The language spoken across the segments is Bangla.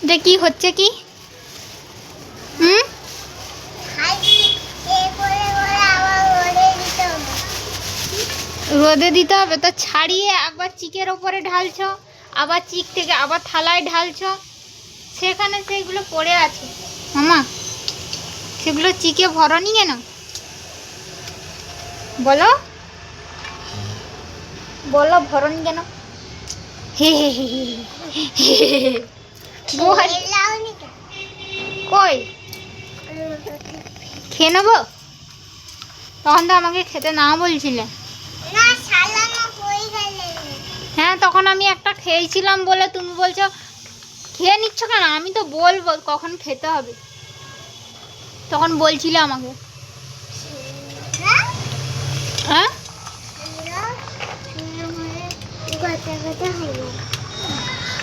এটা কি হচ্ছে কি? রোদে দিতে হবে তো, ছাড়িয়ে একবার চিকের ওপরে ঢালছ, আবার চিক থেকে আবার থালায় ঢালছ, সেখানে সেইগুলো পড়ে আছে। মামা সেগুলো চিকে ভরনি কেন বলো, বলো ভরনি কেন? হে হে হে হে, কই খেয়ে নেবো? তখন তো আমাকে খেতে না বলছিলে। হ্যাঁ তখন আমি একটা খেয়েছিলাম বলে তুমি বলছো খেয়ে নিচ্ছ কেন? আমি তো বলবো কখন খেতে হবে, তখন বলছিলে আমাকে। হ্যাঁ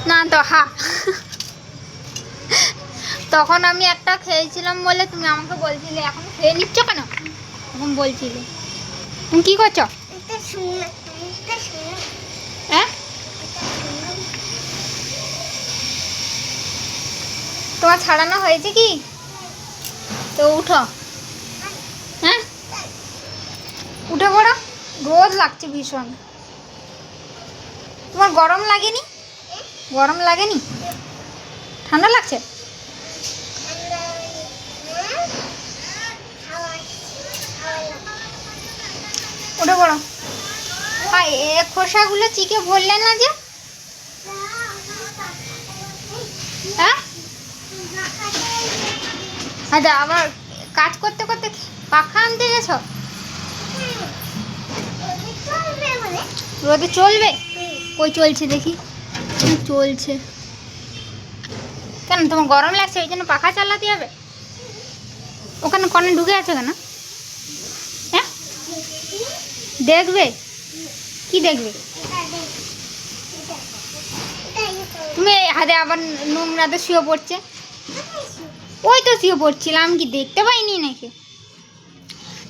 না তো তখন আমি একটা খেয়েছিলাম বলে তুমি আমাকে বলছিলে এখন খেয়ে নিচ্ছ কেন, তখন বলছিলে। তুমি কি করছো? হ্যাঁ তোমার ছাড়ানো হয়েছে কি? তো উঠো, হ্যাঁ উঠে পড়ো, রোদ লাগছে ভীষণ। তোমার গরম লাগেনি? গরম লাগেনি? ঠান্ডা লাগছে? উঠে পড়ো। আর এ খোসাগুলো চিকে ভরলে না যে? হ্যাঁ আচ্ছা, আবার কাজ করতে করতে পাখা আনতে গেছো? রোদে চলবে? কই চলছে দেখি, চলছে কেন? তোমার গরম লাগছে ওই জন্য পাখা চালাতে হবে? ওখানে কনে ঢুকে আছে কেন? হ্যাঁ দেখবে? কি দেখবে? তুমি হাতে আবার নোংরাতে শুয়ে পড়ছে। ওই তো শুয়ে পড়ছিলাম, কি দেখতে পাইনি নাকি?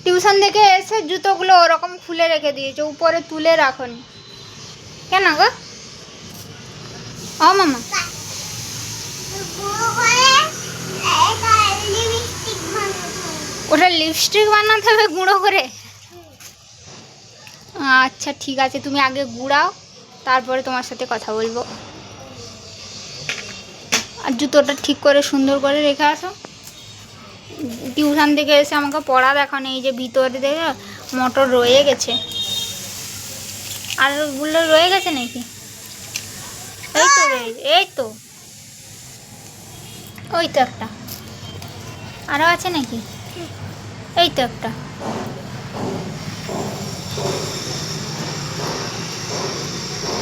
টিউশন থেকে এসে জুতোগুলো ওরকম খুলে রেখে দিয়েছে, উপরে তুলে রাখনি কেন গো? ও মামা ওটা লিপস্টিক বানাতে হবে গুঁড়ো করে? আচ্ছা ঠিক আছে, তুমি আগে গুঁড়াও, তারপরে তোমার সাথে কথা বলবো। আর জুতোটা ঠিক করে সুন্দর করে রেখে আসো। টিউশন থেকে এসে আমাকে পড়া দেখানো, এই যে ভিতরে দেখে মোটর রয়ে গেছে, আর ওগুলো রয়ে গেছে নাকি? এই তো এই তো, ওই তো একটা, আরও আছে নাকি? এই তো একটা।